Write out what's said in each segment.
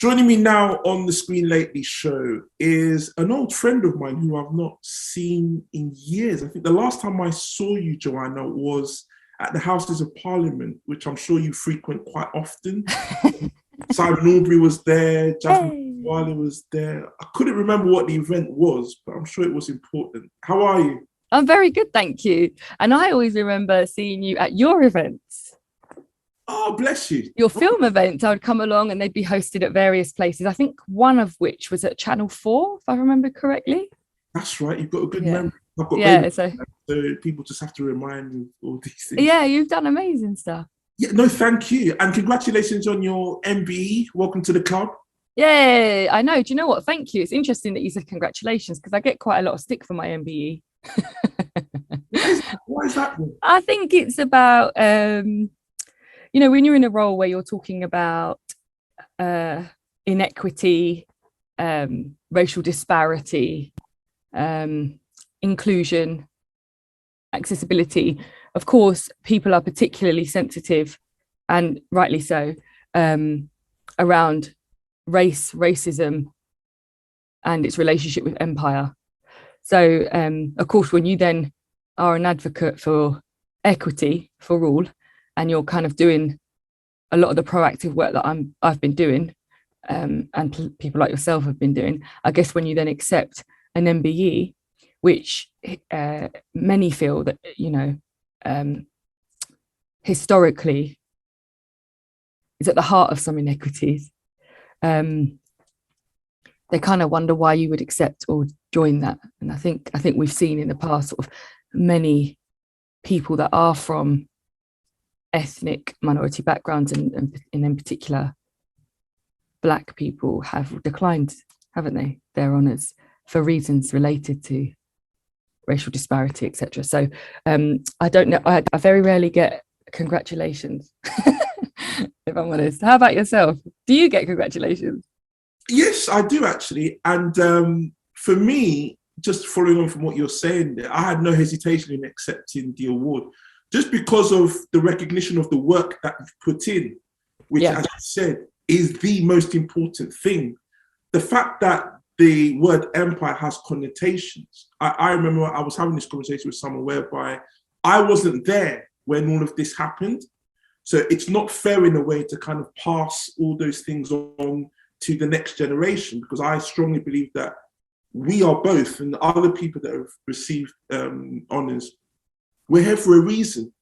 Joining me now on the Screenlately show is an old friend of mine who I've not seen in years. I think the last time I saw you, Joanna, was at the Houses of Parliament, which I'm sure you frequent quite often. Simon Aubrey was there, Jasmine Wiley was there. I couldn't remember what the event was, but I'm sure it was important. How are you? I'm very good, thank you. And I always remember seeing you at your events. Oh, bless you. Your film events, I would come along and they'd be hosted at various places. I think one of which was at Channel 4, if I remember correctly. That's right. You've got a good memory. I've got so people just have to remind me of all these things. Yeah, you've done amazing stuff. Yeah, no, thank you. And congratulations on your MBE. Welcome to the club. Yeah, I know. Do you know what? Thank you. It's interesting that you said congratulations because I get quite a lot of stick for my MBE. Why is that? I think it's about... when you're in a role where you're talking about inequity, racial disparity, inclusion, accessibility, of course, people are particularly sensitive, and rightly so, around racism, and its relationship with empire. So, of course, when you then are an advocate for equity for all, and you're kind of doing a lot of the proactive work that I've been doing, and people like yourself have been doing, I guess when you then accept an MBE, which many feel that, historically is at the heart of some inequities, they kind of wonder why you would accept or join that. And I think we've seen in the past sort of many people that are from ethnic minority backgrounds and in particular Black people have declined, haven't they, their honours for reasons related to racial disparity, etc. So I don't know, I very rarely get congratulations, if I'm honest. How about yourself? Do you get congratulations? Yes, I do actually. And for me, just following on from what you're saying there, I had no hesitation in accepting the award, just because of the recognition of the work that you've put in, which, as you said, is the most important thing. The fact that the word empire has connotations. I remember I was having this conversation with someone whereby I wasn't there when all of this happened. So it's not fair in a way to kind of pass all those things on to the next generation, because I strongly believe that we are both, and other people that have received honours, we're here for a reason,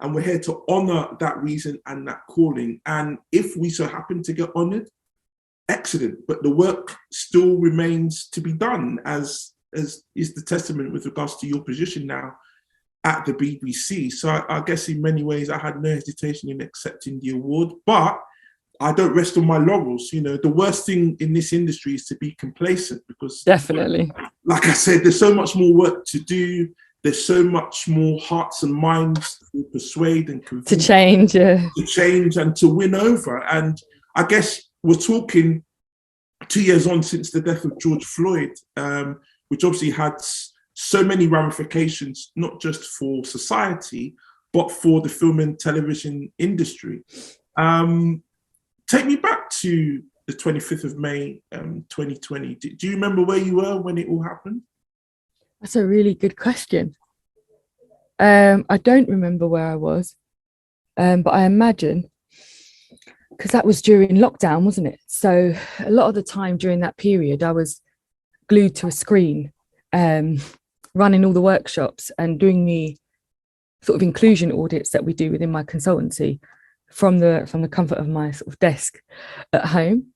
and we're here to honour that reason and that calling. And if we so happen to get honoured, excellent. But the work still remains to be done, as is the testament with regards to your position now at the BBC. So I guess in many ways I had no hesitation in accepting the award, but I don't rest on my laurels. The worst thing in this industry is to be complacent, because definitely, like I said, there's so much more work to do. There's so much more hearts and minds to persuade and convince, to change and to win over. And I guess we're talking 2 years on since the death of George Floyd, which obviously had so many ramifications, not just for society, but for the film and television industry. Take me back to the 25th of May, 2020. Do you remember where you were when it all happened? That's a really good question. I don't remember where I was, but I imagine, because that was during lockdown, wasn't it? So a lot of the time during that period, I was glued to a screen, running all the workshops and doing the sort of inclusion audits that we do within my consultancy from the comfort of my sort of desk at home.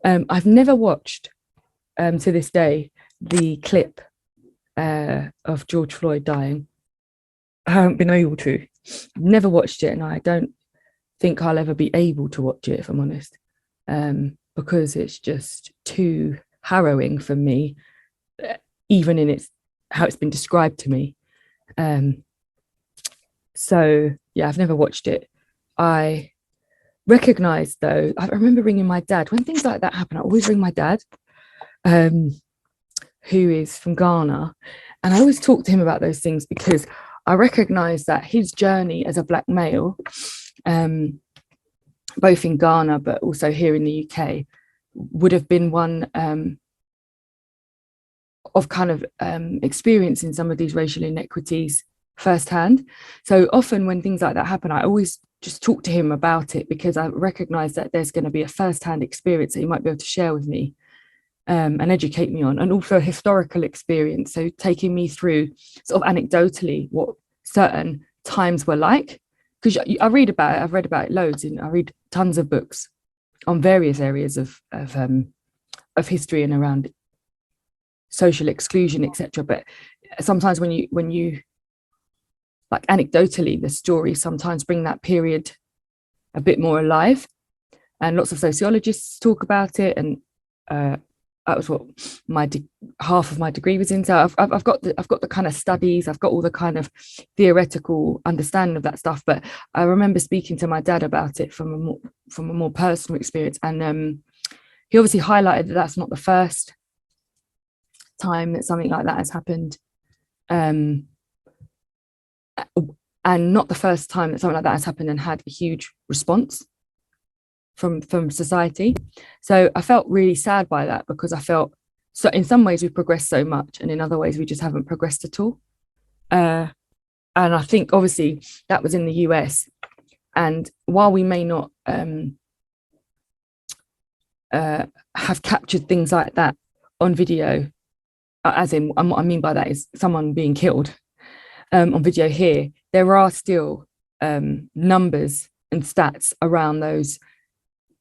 I've never watched, to this day, the clip of George Floyd dying. I haven't been able to. I've never watched it, and I don't think I'll ever be able to watch it, if I'm honest, because it's just too harrowing for me, even in how it's been described to me. So yeah, I've never watched it. I recognize, though, I remember ringing my dad when things like that happen. I always ring my dad, who is from Ghana, and I always talk to him about those things because I recognize that his journey as a Black male, both in Ghana but also here in the UK, would have been one of kind of experiencing some of these racial inequities firsthand. So often when things like that happen, I always just talk to him about it, because I recognize that there's going to be a firsthand experience that he might be able to share with me and educate me on, and also a historical experience. So taking me through sort of anecdotally what certain times were like, because I read about it, I've read about it loads, and I read tons of books on various areas of history and around social exclusion, etc. But sometimes when you like anecdotally, the stories sometimes bring that period a bit more alive, and lots of sociologists talk about it. And that was what half of my degree was in. So I've got the kind of studies, I've got all the kind of theoretical understanding of that stuff. But I remember speaking to my dad about it from a more personal experience, and he obviously highlighted that that's not the first time that something like that has happened, and not the first time that something like that has happened and had a huge response from society. So I felt really sad by that, because I felt, so in some ways we've progressed so much, and in other ways we just haven't progressed at all. And I think obviously that was in the US, and while we may not have captured things like that on video, as in what I mean by that is someone being killed on video here, there are still numbers and stats around those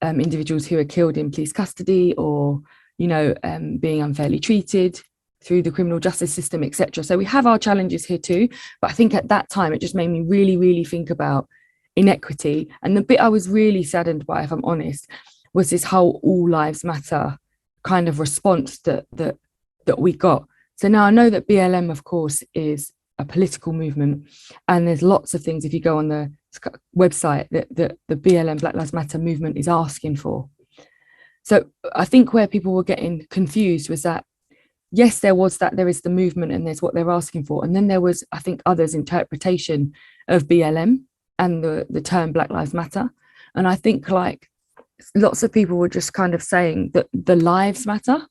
individuals who are killed in police custody, or being unfairly treated through the criminal justice system, etc. So we have our challenges here too, but I think at that time it just made me really, really think about inequity. And the bit I was really saddened by, if I'm honest, was this whole all lives matter kind of response that we got. So now I know that BLM, of course, is a political movement, and there's lots of things, if you go on the website, that the BLM, Black Lives Matter movement, is asking for. So I think where people were getting confused was that, yes, there is the movement and there's what they're asking for, and then there was, I think, others' interpretation of BLM and the term Black Lives Matter. And I think like lots of people were just kind of saying that the lives matter.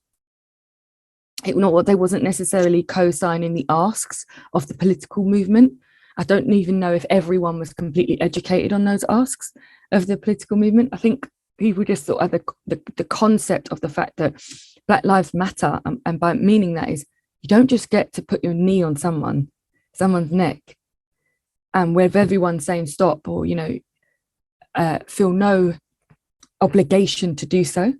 They wasn't necessarily co-signing the asks of the political movement. I don't even know if everyone was completely educated on those asks of the political movement. I think people just thought the concept of the fact that Black Lives Matter, and by meaning that is, you don't just get to put your knee on someone's neck, and with everyone saying stop, or feel no obligation to do so.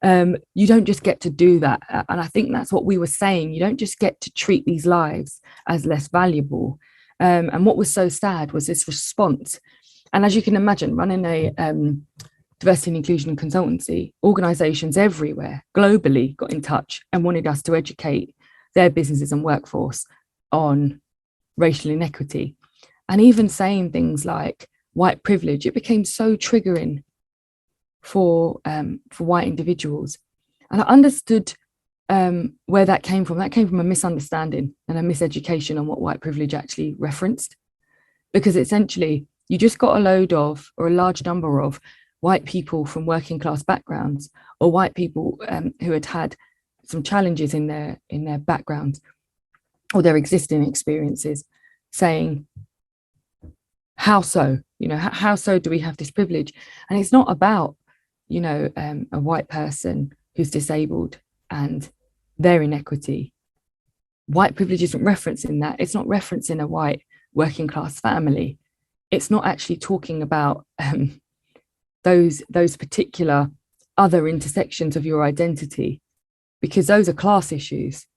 You don't just get to do that. And I think that's what we were saying. You don't just get to treat these lives as less valuable. And what was so sad was this response. And as you can imagine, running a diversity and inclusion consultancy, organizations everywhere globally got in touch and wanted us to educate their businesses and workforce on racial inequity. And even saying things like white privilege, it became so triggering for white individuals. And I understood where that came from. That came from a misunderstanding and a miseducation on what white privilege actually referenced. Because essentially, you just got a load of, or a large number of, white people from working class backgrounds, or white people who had some challenges in their backgrounds or their existing experiences, saying, how so? How so do we have this privilege? And it's not about a white person who's disabled and their inequity. White privilege isn't referencing that. It's not referencing a white working class family. It's not actually talking about those particular other intersections of your identity, because those are class issues.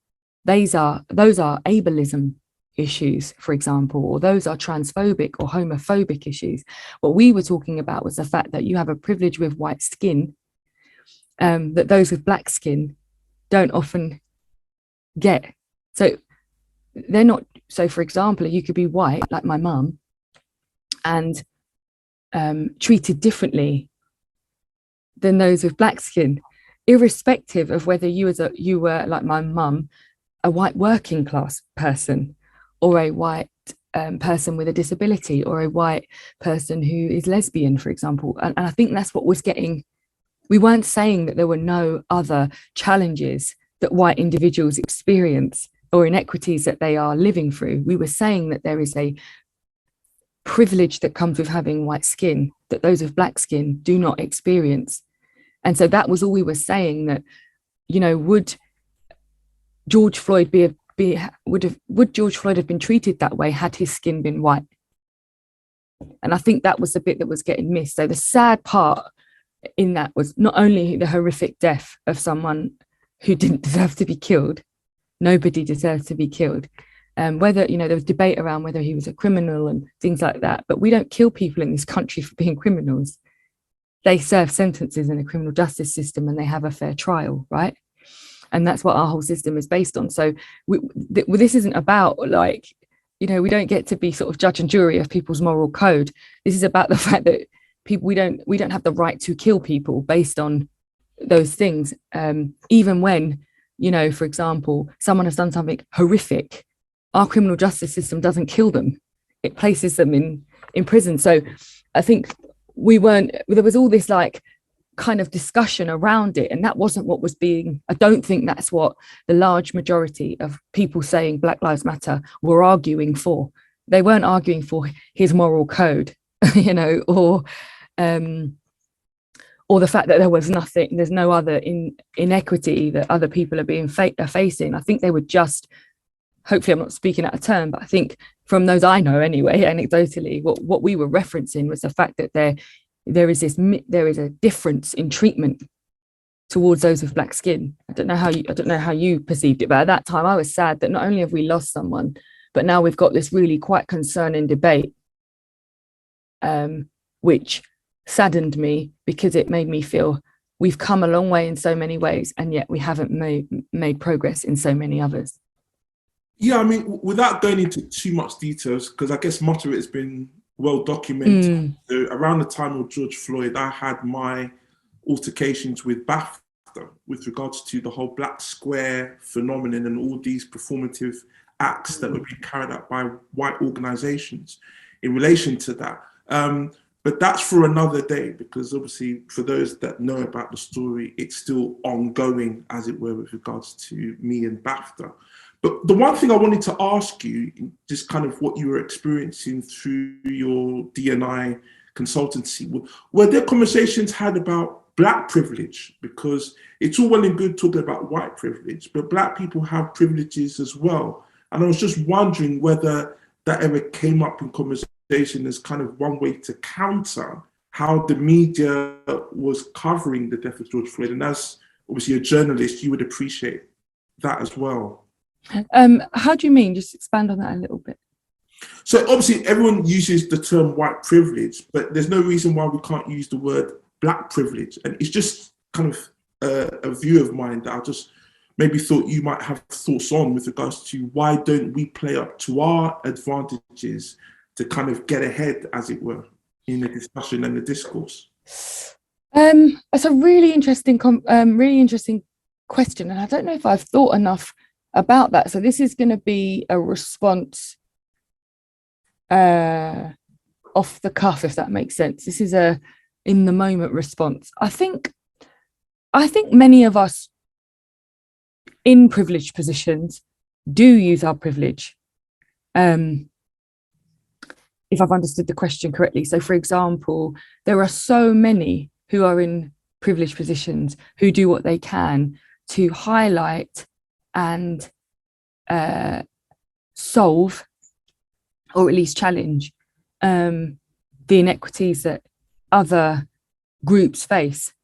Those are ableism issues, for example, or those are transphobic or homophobic issues. What we were talking about was the fact that you have a privilege with white skin that those with black skin don't often get. So they're not, so for example, you could be white, like my mum, and treated differently than those with black skin, irrespective of whether you were, like my mum, a white working class person, or a white person with a disability, or a white person who is lesbian, for example. And I think that's what was getting We weren't saying that there were no other challenges that white individuals experience or inequities that they are living through. We were saying that there is a privilege that comes with having white skin that those with black skin do not experience. And so that was all we were saying, that, you know, would George Floyd would George Floyd have been treated that way had his skin been white? And I think that was the bit that was getting missed. So the sad part in that was not only the horrific death of someone who didn't deserve to be killed. Nobody deserves to be killed. Whether, you know, there was debate around whether he was a criminal and things like that, but we don't kill people in this country for being criminals. They serve sentences in the criminal justice system and they have a fair trial, right? And that's what our whole system is based on. So this isn't about, like, you know, we don't get to be sort of judge and jury of people's moral code. This is about the fact that people, we don't have the right to kill people based on those things. Even when, you know, for example, someone has done something horrific, our criminal justice system doesn't kill them. It places them in prison. So I think there was all this like kind of discussion around it, and that wasn't what was being, I don't think that's what the large majority of people saying Black Lives Matter were arguing for. They weren't arguing for his moral code, you know, or the fact that there's no other inequity that other people are facing. I think they were just, hopefully I'm not speaking out of turn, but I think from those I know anyway, anecdotally, what we were referencing was the fact that there is a difference in treatment towards those with black skin. I don't know how you perceived it, but at that time I was sad that not only have we lost someone, but now we've got this really quite concerning debate, which saddened me because it made me feel we've come a long way in so many ways, and yet we haven't made progress in so many others. Yeah, I mean, without going into too much details, because I guess much of it has been well documented. So around the time of George Floyd, I had my altercations with BAFTA with regards to the whole Black Square phenomenon and all these performative acts that were being carried out by white organizations in relation to that. But that's for another day, because obviously for those that know about the story, it's still ongoing, as it were, with regards to me and BAFTA. But the one thing I wanted to ask you, just kind of what you were experiencing through your D&I consultancy, were there conversations had about Black privilege? Because it's all well and good talking about white privilege, but Black people have privileges as well. And I was just wondering whether that ever came up in conversation as kind of one way to counter how the media was covering the death of George Floyd. And as obviously a journalist, you would appreciate that as well. How do you mean? Just expand on that a little bit. So obviously everyone uses the term white privilege, but there's no reason why we can't use the word Black privilege. And it's just kind of a view of mine that I just maybe thought you might have thoughts on with regards to why don't we play up to our advantages to kind of get ahead, as it were, in the discussion and the discourse? It's a really interesting question, and I don't know if I've thought enough about that. So this is going to be a response off the cuff, if that makes sense. This is a in the moment response. I think many of us in privileged positions do use our privilege. If I've understood the question correctly. So for example, there are so many who are in privileged positions who do what they can to highlight and solve, or at least challenge, the inequities that other groups face.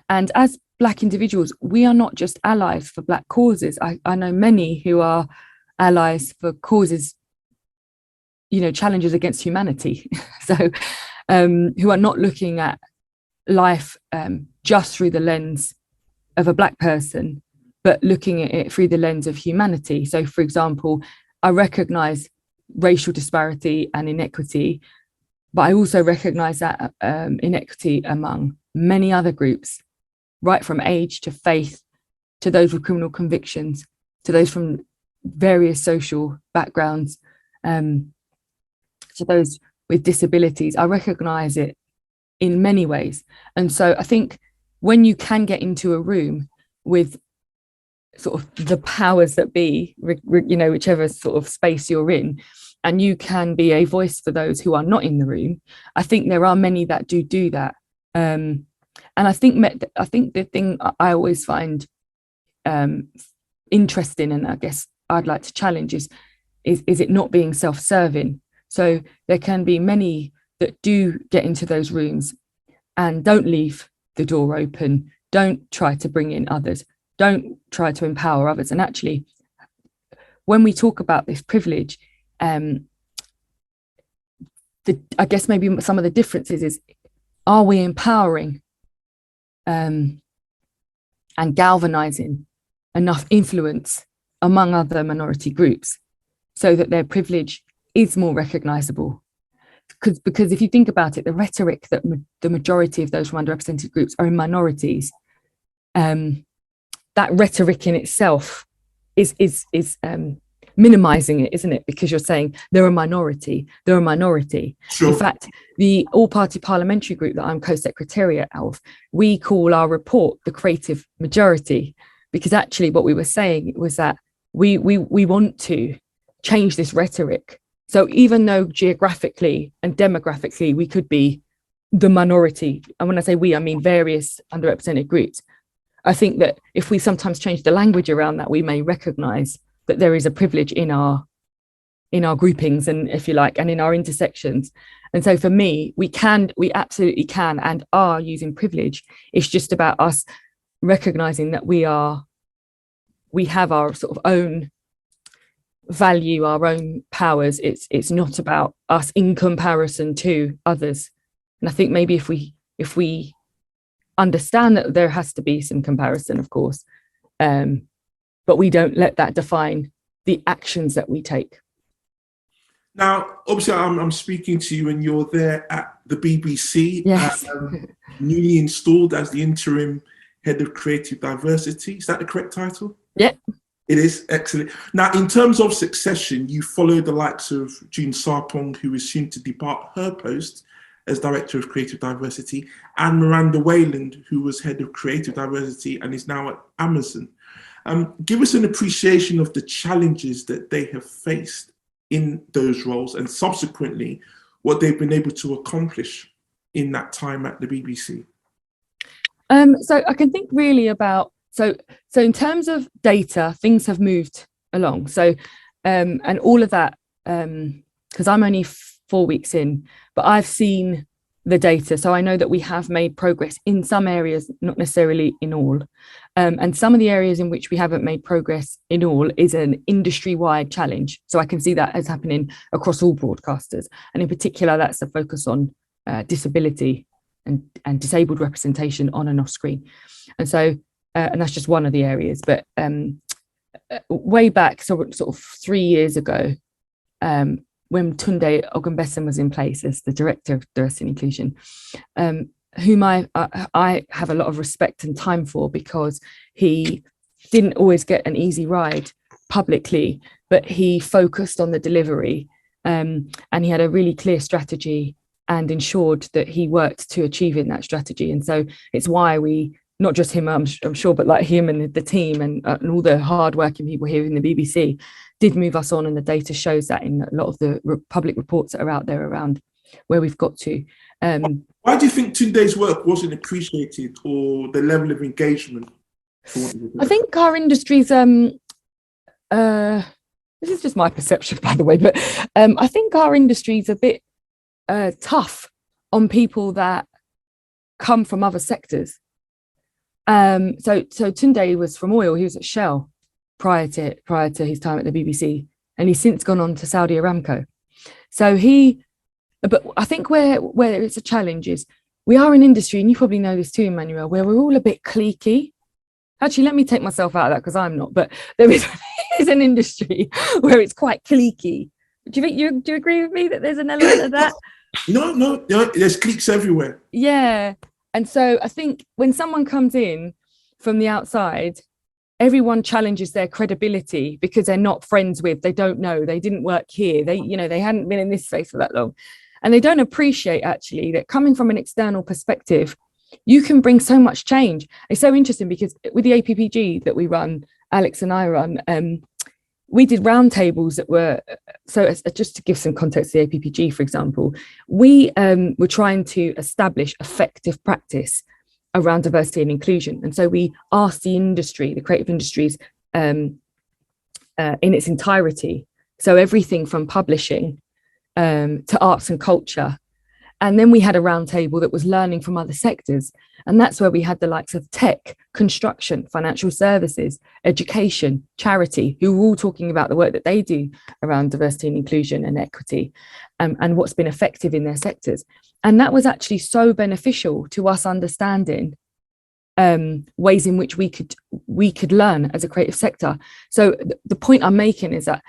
And as Black individuals, we are not just allies for Black causes. I know many who are allies for causes, you know, challenges against humanity. So who are not looking at life just through the lens of a Black person, but looking at it through the lens of humanity. So for example, I recognize racial disparity and inequity, but I also recognize that inequity among many other groups, right from age to faith, to those with criminal convictions, to those from various social backgrounds, to those with disabilities. I recognize it in many ways. And so I think when you can get into a room with sort of the powers that be, you know, whichever sort of space you're in, and you can be a voice for those who are not in the room, I think there are many that do that. And I think the thing I always find interesting, and I guess I'd like to challenge, is it not being self-serving. So there can be many that do get into those rooms and don't leave the door open, don't try to bring in others, don't try to empower others. And actually, when we talk about this privilege, I guess maybe some of the differences is, are we empowering and galvanizing enough influence among other minority groups so that their privilege is more recognizable? Because if you think about it, the rhetoric that the majority of those from underrepresented groups are in minorities, that rhetoric in itself is minimizing it, isn't it? Because you're saying they're a minority. Sure. In fact, the all-party parliamentary group that I'm co-secretariat of, we call our report the creative majority, because actually what we were saying was that we want to change this rhetoric. So even though geographically and demographically we could be the minority, and when I say we, I mean various underrepresented groups, I think that if we sometimes change the language around that, we may recognize that there is a privilege in our groupings, and if you like, and in our intersections. And so for me, we absolutely can and are using privilege. It's just about us recognizing that we have our sort of own value, our own powers. It's not about us in comparison to others. And I think maybe if we understand that there has to be some comparison, of course, but we don't let that define the actions that we take. Now, obviously, I'm speaking to you, and you're there at the BBC, yes. Newly installed as the interim head of creative diversity. Is that the correct title? Yeah. It is. Excellent. Now, in terms of succession, you follow the likes of June Sarpong, who is soon to depart her post as Director of Creative Diversity, and Miranda Wayland, who was Head of Creative Diversity and is now at Amazon. Give us an appreciation of the challenges that they have faced in those roles, and subsequently what they've been able to accomplish in that time at the BBC. So I can think really about, so in terms of data, things have moved along. So, and all of that, because I'm only 4 weeks in, but I've seen the data. So I know that we have made progress in some areas, not necessarily in all. And some of the areas in which we haven't made progress in all is an industry-wide challenge. So I can see that as happening across all broadcasters. And in particular, that's the focus on disability and disabled representation on and off screen. And so, and that's just one of the areas. But way back, so sort of 3 years ago, when Tunde Ogunbesan was in place as the Director of Diversity and Inclusion, whom I have a lot of respect and time for, because he didn't always get an easy ride publicly, but he focused on the delivery, and he had a really clear strategy and ensured that he worked to achieving that strategy. And so it's why we, not just him, I'm sure, but like him and the team and all the hardworking people here in the BBC did move us on, and the data shows that in a lot of the public reports that are out there around where we've got to. Why do you think Tunde's work wasn't appreciated, or the level of engagement? I think our industry's, this is just my perception, by the way, but I think our industry's a bit tough on people that come from other sectors. So Tunde was from oil. He was at Shell prior to his time at the BBC, and he's since gone on to Saudi Aramco. So but I think where it's a challenge is we are an industry, and you probably know this too, Emmanuel, where we're all a bit cliquey. Actually, let me take myself out of that, because I'm not, but there is an industry where it's quite cliquey. Do you agree with me that there's an element of that? No, there's cliques everywhere. Yeah. And so I think when someone comes in from the outside, everyone challenges their credibility because they're not friends with, they don't know, they didn't work here, they hadn't been in this space for that long. And they don't appreciate actually that coming from an external perspective, you can bring so much change. It's so interesting because with the APPG that we run, Alex and I run, we did roundtables that were, so just to give some context to the APPG, for example, we were trying to establish effective practice around diversity and inclusion. And so we asked the industry, the creative industries, in its entirety, so everything from publishing to arts and culture. And then we had a roundtable that was learning from other sectors. And that's where we had the likes of tech, construction, financial services, education, charity, who were all talking about the work that they do around diversity and inclusion and equity, and what's been effective in their sectors. And that was actually so beneficial to us understanding ways in which we could learn as a creative sector. So the point I'm making is that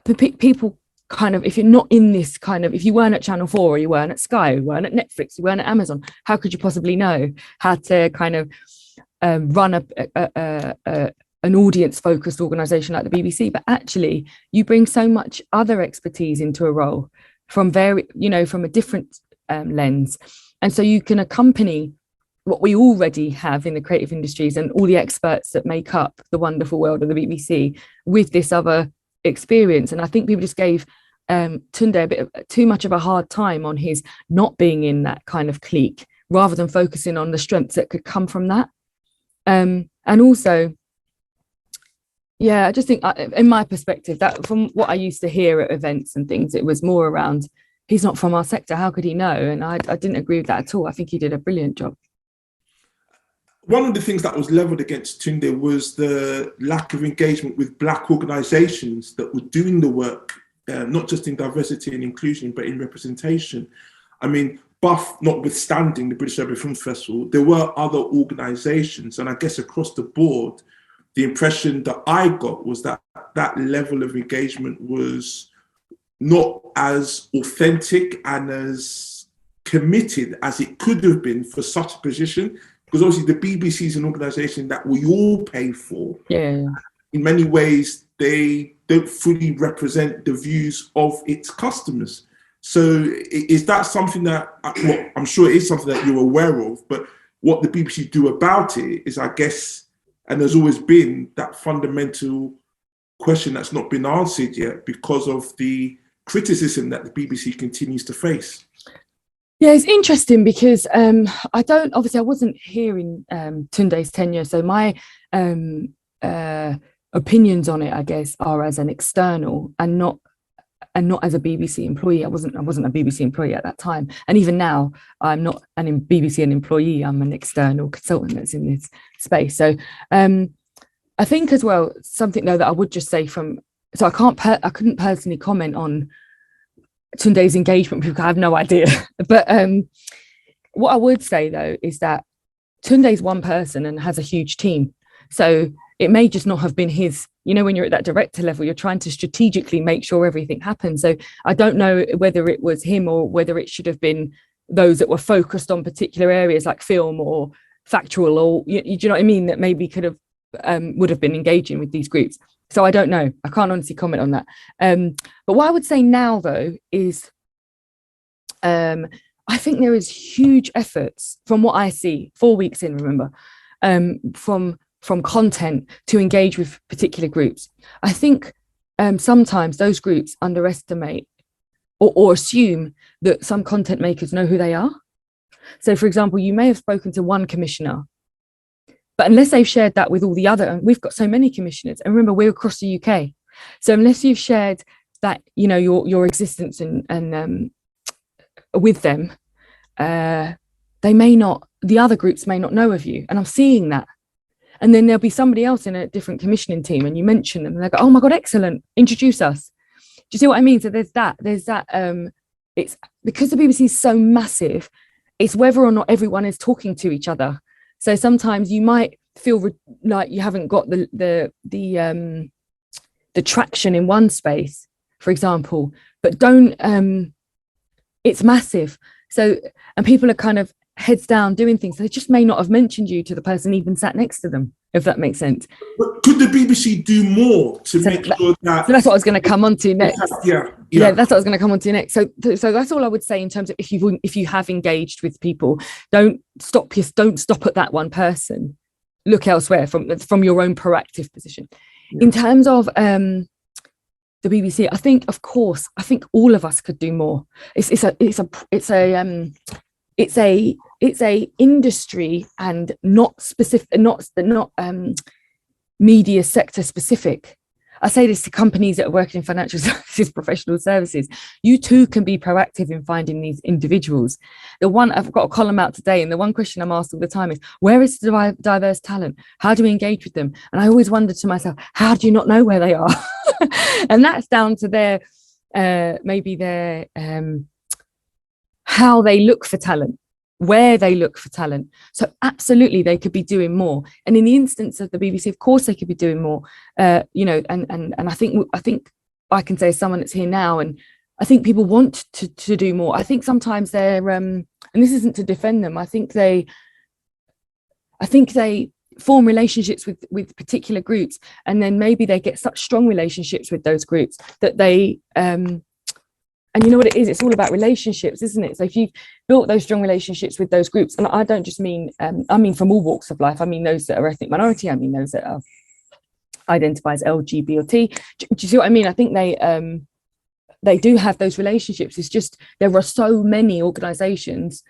people kind of, if you're not in this kind of, if you weren't at Channel 4 or you weren't at Sky, you weren't at Netflix, you weren't at Amazon, how could you possibly know how to kind of run an audience focused organization like the BBC? But actually you bring so much other expertise into a role from from a different lens. And so you can accompany what we already have in the creative industries and all the experts that make up the wonderful world of the BBC with this other experience. And I think people just gave Tunde a bit too much of a hard time on his not being in that kind of clique, rather than focusing on the strengths that could come from that. And also, I just think, in my perspective, that from what I used to hear at events and things, it was more around, he's not from our sector, how could he know? And I didn't agree with that at all. I think he did a brilliant job. One of the things that was levelled against Tunde was the lack of engagement with Black organisations that were doing the work, not just in diversity and inclusion, but in representation. I mean, BUFF notwithstanding the British Urban Film Festival, there were other organisations, and I guess across the board, the impression that I got was that that level of engagement was not as authentic and as committed as it could have been for such a position. Because obviously the BBC is an organisation that we all pay for. Yeah. In many ways, they don't fully represent the views of its customers. So is that something that, well, I'm sure it is something that you're aware of, but what the BBC do about it is, I guess, and there's always been that fundamental question that's not been answered yet because of the criticism that the BBC continues to face. Yeah, it's interesting because I wasn't here in Tunde's tenure, so my opinions on it, I guess, are as an external and not as a BBC employee. I wasn't a BBC employee at that time, and even now, I'm not an BBC employee. I'm an external consultant that's in this space. So I think as well, something though that I would just say I couldn't personally comment on Tunde's engagement because I have no idea. But what I would say though is that Tunde's one person and has a huge team. So it may just not have been his, when you're at that director level, you're trying to strategically make sure everything happens. So I don't know whether it was him or whether it should have been those that were focused on particular areas like film or factual, or do you know what I mean, that maybe could have would have been engaging with these groups. So I don't know. I can't honestly comment on that. But what I would say now, though, is I think there is huge efforts from what I see 4 weeks in, remember, from content to engage with particular groups. I think sometimes those groups underestimate or assume that some content makers know who they are. So, for example, you may have spoken to one commissioner, but unless they've shared that with all the other, and we've got so many commissioners, and remember, we're across the UK. So unless you've shared that, your existence and with them, the other groups may not know of you. And I'm seeing that. And then there'll be somebody else in a different commissioning team and you mention them and they go, oh my God, excellent, introduce us. Do you see what I mean? So there's that, it's because the BBC is so massive, it's whether or not everyone is talking to each other. So sometimes you might feel like you haven't got the traction in one space, for example, but it's massive. So, and people are kind of heads down doing things. They just may not have mentioned you to the person even sat next to them. if that makes sense. But could the BBC do more to make sure that? So that's what I was going to come on to next. Yeah, that's what I was going to come on to next. So that's all I would say in terms of if you have engaged with people, don't stop at that one person. Look elsewhere from your own proactive position. Yeah. In terms of the BBC, I think all of us could do more. It's a industry and not specific, not media sector specific. I say this to companies that are working in financial services, professional services. You too can be proactive in finding these individuals. I've got a column out today, and the one question I'm asked all the time is, where is the diverse talent? How do we engage with them? And I always wonder to myself, how do you not know where they are? And that's down to their how they look for talent, where they look for talent. So absolutely they could be doing more. And in the instance of the BBC, of course they could be doing more. And I think I can say as someone that's here now, and I think people want to do more. I think sometimes they're and this isn't to defend them, I think they form relationships with particular groups, and then maybe they get such strong relationships with those groups that they and you know what it is, it's all about relationships, isn't it? So if you've built those strong relationships with those groups, and I don't just mean, I mean from all walks of life, I mean those that are ethnic minority, I mean those that are identify as LGBT. Do you see what I mean? I think they do have those relationships. It's just there are so many organisations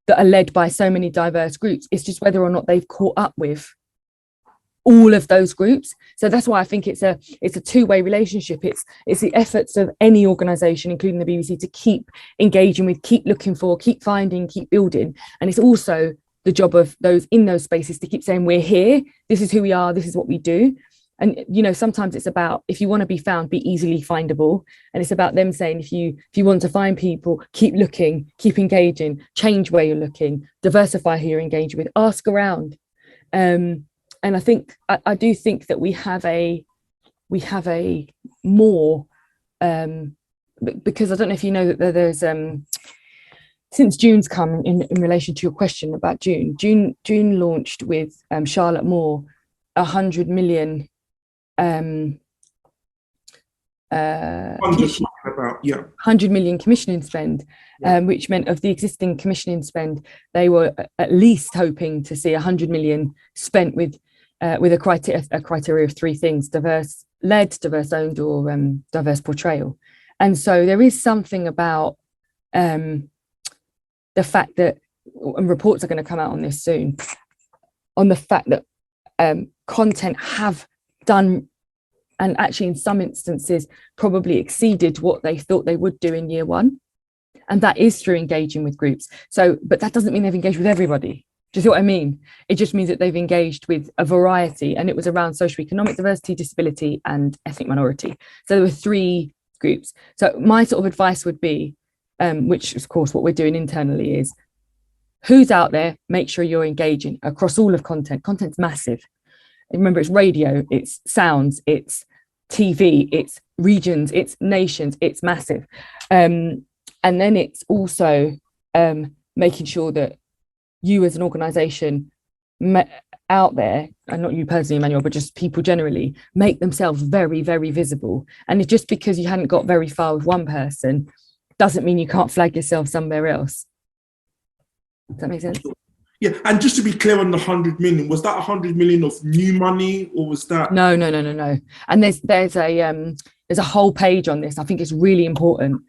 that are led by so many diverse groups. It's just whether or not they've caught up with all of those groups. So that's why I think it's a two-way relationship. It's the efforts of any organisation, including the BBC, to keep engaging with, keep looking for, keep finding, keep building. And it's also the job of those in those spaces to keep saying, we're here, this is who we are, this is what we do. And sometimes it's about, if you want to be found, be easily findable. And it's about them saying, if you want to find people, keep looking, keep engaging, change where you're looking, diversify who you're engaging with, ask around. And I do think that we have a more, because I don't know if you know that there's since June's come in relation to your question about June launched with Charlotte Moore 100 million 100 million commissioning spend, which meant of the existing commissioning spend, they were at least hoping to see 100 million spent with a criteria of three things: diverse led, diverse owned, or diverse portrayal. And so there is something about the fact that, and reports are going to come out on this soon, on the fact that content have done, and actually in some instances probably exceeded what they thought they would do in year one. And that is through engaging with groups. So, but that doesn't mean they've engaged with everybody. Do you see what I mean? It just means that they've engaged with a variety, and it was around socioeconomic diversity, disability, and ethnic minority. So there were three groups. So my sort of advice would be, which of course what we're doing internally is, who's out there, make sure you're engaging across all of content. Content's massive. Remember, it's radio, it's sounds, it's TV, it's regions, it's nations, it's massive. And then it's also making sure that you as an organisation out there, and not you personally, Emmanuel, but just people generally, make themselves very, very visible. And just because you hadn't got very far with one person doesn't mean you can't flag yourself somewhere else. Does that make sense? Yeah, and just to be clear on the 100 million, was that 100 million of new money, or was that? No. And there's a whole page on this. I think it's really important,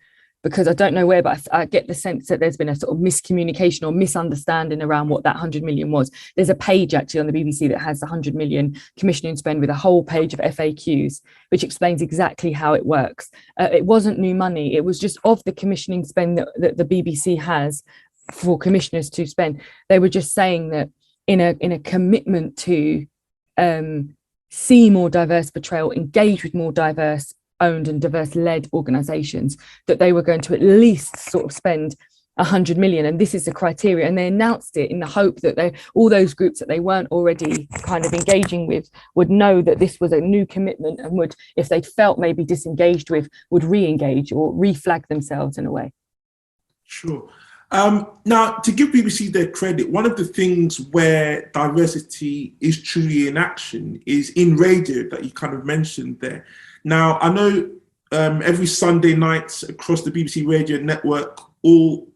because I don't know where, but I get the sense that there's been a sort of miscommunication or misunderstanding around what that 100 million was. There's a page actually on the BBC that has 100 million commissioning spend with a whole page of FAQs, which explains exactly how it works. It wasn't new money. It was just of the commissioning spend that the BBC has for commissioners to spend. They were just saying that in a commitment to see more diverse portrayal, engage with more diverse owned and diverse led organisations, that they were going to at least sort of spend 100 million, and this is the criteria. And they announced it in the hope that all those groups that they weren't already kind of engaging with would know that this was a new commitment, and would, if they'd felt maybe disengaged with, would re-engage or reflag themselves in a way. Sure. Now, to give BBC their credit, one of the things where diversity is truly in action is in radio that you kind of mentioned there. Now, I know every Sunday night across the BBC radio network, all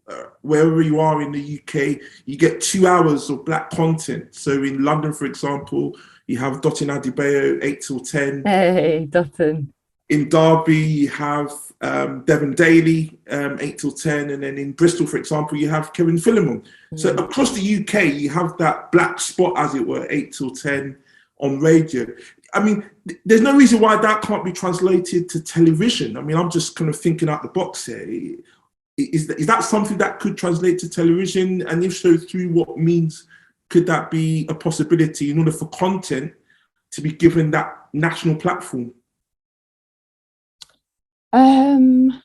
wherever you are in the UK, you get 2 hours of Black content. So in London, for example, you have Joanna Abeyie 8 till 10. Hey, Dutton. In Derby, you have Devon Daly, 8 till 10. And then in Bristol, for example, you have Kevin Philemon. So across the UK, you have that black spot, as it were, 8 till 10 on radio. I mean, there's no reason why that can't be translated to television. I mean, I'm just kind of thinking out the box here. Is that something that could translate to television? And if so, through what means could that be a possibility in order for content to be given that national platform? Do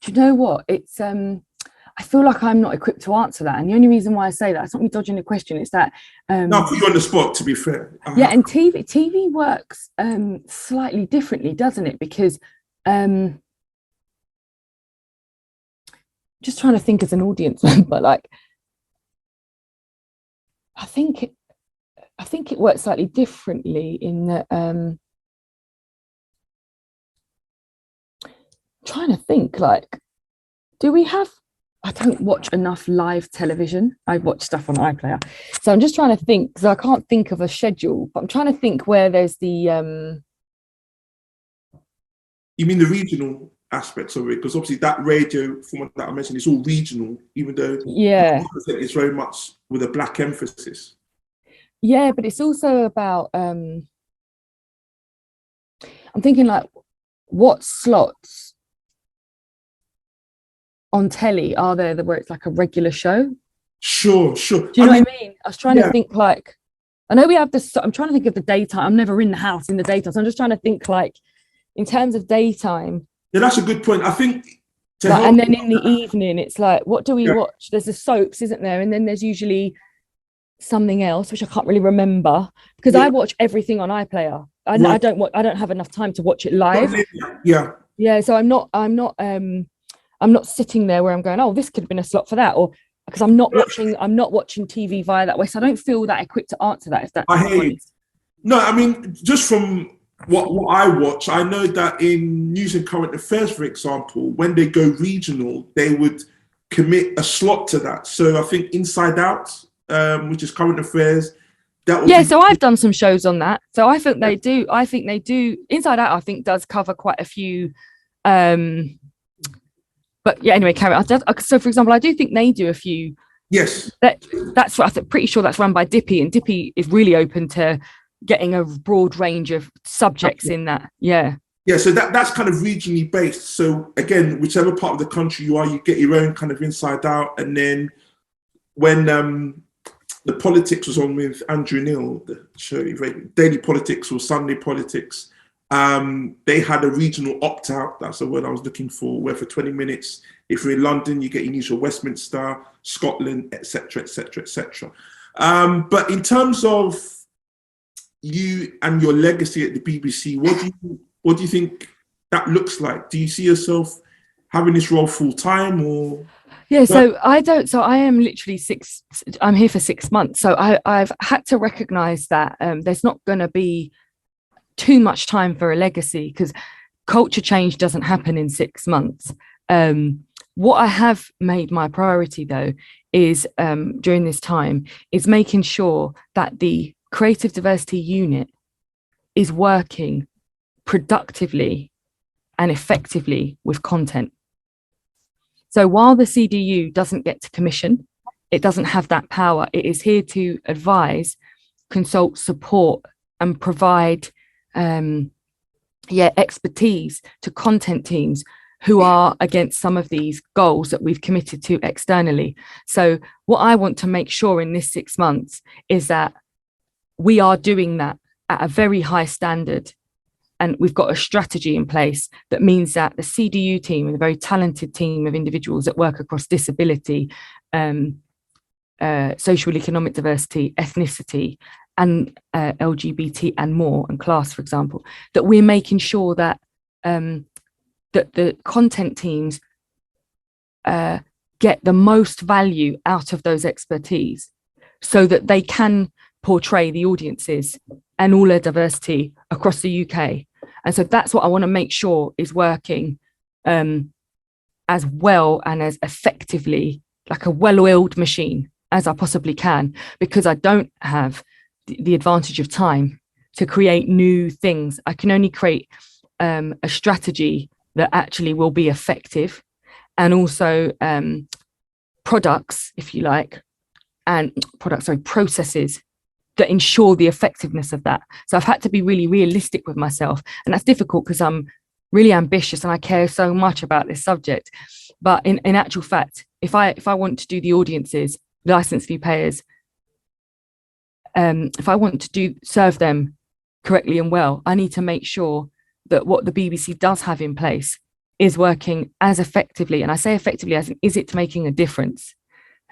you know what? It's I feel like I'm not equipped to answer that. And the only reason why I say that, it's not me dodging the question, it's that no, I'll put you on the spot, to be fair. Yeah, and TV works slightly differently, doesn't it? Because just trying to think as an audience member, like I think it works slightly differently in that trying to think, like, do we have, I don't watch enough live television. I watch stuff on iPlayer. So I'm just trying to think, because I can't think of a schedule, but I'm trying to think where there's the You mean the regional aspects of it? Because obviously that radio format that I mentioned is all regional, even though it's very much with a Black emphasis. Yeah, but it's also about I'm thinking, like, what slots on telly are there where it's like a regular show? Sure. Do you know what I mean? I was trying to think, like, I know we have this, I'm trying to think of the daytime. I'm never in the house in the daytime. So I'm just trying to think, like, in terms of daytime. Yeah, that's a good point. I think. Like, and then in the evening, it's like, what do we watch? There's the soaps, isn't there? And then there's usually something else, which I can't really remember, because I watch everything on iPlayer. I don't have enough time to watch it live. Yeah. So I'm not sitting there where I'm going, oh, this could have been a slot for that, or because I'm not watching TV via that way. So I don't feel that equipped to answer that, if that's I hear you. No, I mean, just from what I watch, I know that in news and current affairs, for example, when they go regional, they would commit a slot to that. So I think Inside Out, which is current affairs, so I've done some shows on that. So I think they do. Inside Out, I think, does cover quite a few. But yeah, anyway, carry on. So, for example, I do think they do a few. Yes. That's what I'm pretty sure that's run by Dippy, and Dippy is really open to getting a broad range of subjects in that. Yeah. Yeah, so that's kind of regionally based. So again, whichever part of the country you are, you get your own kind of Inside Out. And then when the politics was on with Andrew Neil, the show, Daily Politics or Sunday Politics, they had a regional opt-out, that's the word I was looking for, where for 20 minutes, if you're in London, you get your news from Westminster, Scotland, etc., etc., etc. But in terms of you and your legacy at the BBC, what do you think that looks like? Do you see yourself having this role full time, or? Yeah, so I am literally I'm here for 6 months. So I've had to recognize that there's not going to be too much time for a legacy, because culture change doesn't happen in 6 months. What I have made my priority, though, is during this time is making sure that the creative diversity unit is working productively and effectively with content. So while the CDU doesn't get to commission, it doesn't have that power. It is here to advise, consult, support, and provide expertise to content teams who are against some of these goals that we've committed to externally. So what I want to make sure in this 6 months is that we are doing that at a very high standard, and we've got a strategy in place that means that the CDU team, and a very talented team of individuals that work across disability, social economic diversity, ethnicity, and LGBT and more, and class, for example, that we're making sure that that the content teams get the most value out of those expertise so that they can portray the audiences and all their diversity across the UK. And so that's what I want to make sure is working as well and as effectively, like a well-oiled machine as I possibly can, because I don't have the advantage of time to create new things. I can only create a strategy that actually will be effective, and also products, if you like, and processes that ensure the effectiveness of that. So I've had to be really realistic with myself, and that's difficult because I'm really ambitious and I care so much about this subject. But in actual fact, if I want to do the audiences, license fee payers, if I want to serve them correctly and well, I need to make sure that what the BBC does have in place is working as effectively. And I say effectively as in, is it making a difference?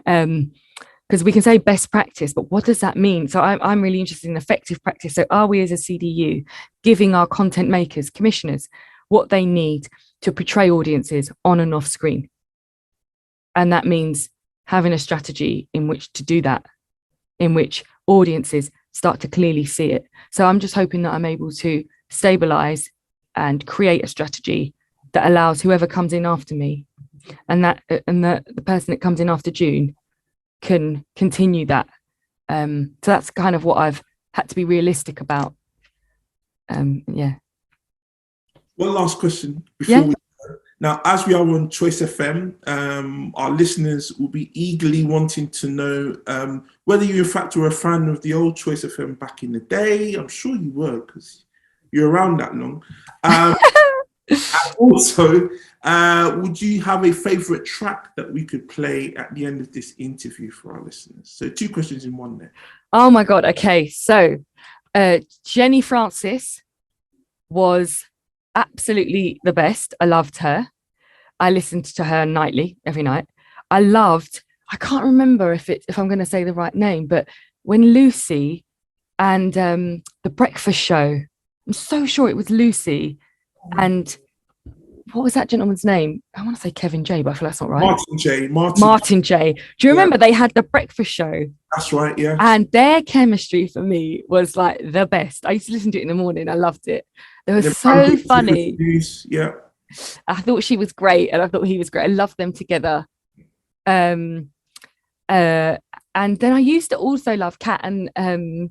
Because we can say best practice, but what does that mean? So I'm really interested in effective practice. So are we as a CDU giving our content makers, commissioners, what they need to portray audiences on and off screen? And that means having a strategy in which to do that, in which audiences start to clearly see it. So I'm just hoping that I'm able to stabilize and create a strategy that allows whoever comes in after me, and the person that comes in after June can continue that. So that's kind of what I've had to be realistic about. Yeah. One last question before we go. Now, as we are on Choice FM, our listeners will be eagerly wanting to know whether you in fact were a fan of the old Choice FM back in the day. I'm sure you were, because you're around that long. And also, would you have a favorite track that we could play at the end of this interview for our listeners? So 2 questions in one there. Oh my God. Okay. So Jenny Francis was absolutely the best. I loved her. I listened to her nightly, every night. I can't remember if I'm going to say the right name, but when Lucy and The Breakfast Show, I'm so sure it was Lucy, and what was that gentleman's name? I want to say Kevin J, but I feel that's not right. Martin J. Do you remember they had The Breakfast Show? That's right, yeah. And their chemistry for me was like the best. I used to listen to it in the morning. I loved it. They were so funny. Yeah. I thought she was great, and I thought he was great. I loved them together. And then I used to also love Kat and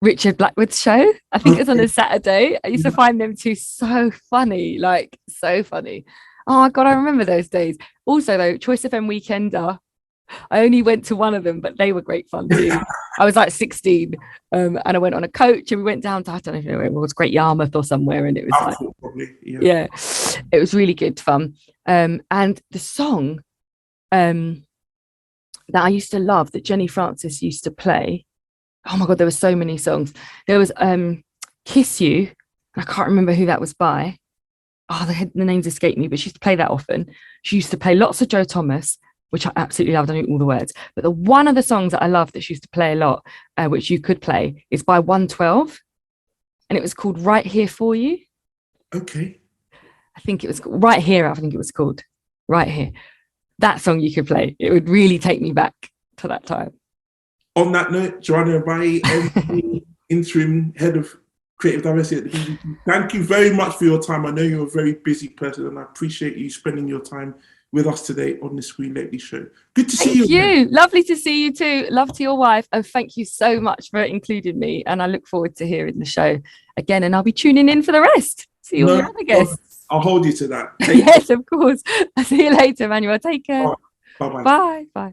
Richard Blackwood's show. I think it was on a Saturday. I used to find them two so funny, like so funny. Oh God, I remember those days. Also though, Choice FM Weekender, I only went to one of them, but they were great fun too. I was like 16 and I went on a coach and we went down to, I don't know if it was Great Yarmouth or somewhere, and it was yeah, it was really good fun. And the song that I used to love that Jenny Francis used to play, oh my God, there were so many songs. There was Kiss You, I can't remember who that was by. Oh, the names escape me, but she used to play that often. She used to play lots of Joe Thomas, which I absolutely loved. I knew all the words. But one of the songs that I loved that she used to play a lot, which you could play, is by 112. And it was called Right Here For You. Okay. I think it was Right Here. I think it was called Right Here. That song you could play. It would really take me back to that time. On that note, Joanna Abeyie, MBE, Interim Head of Creative Diversity at the BBC. Thank you very much for your time. I know you're a very busy person, and I appreciate you spending your time with us today on the Screenlately show. Good to see you. Thank you. Lovely to see you too. Love to your wife. And thank you so much for including me. And I look forward to hearing the show again. And I'll be tuning in for the rest. See you all the other guests. I'll hold you to that. Yes, of course. I'll see you later, Manuel. Take care. Bye-bye. Bye. Bye.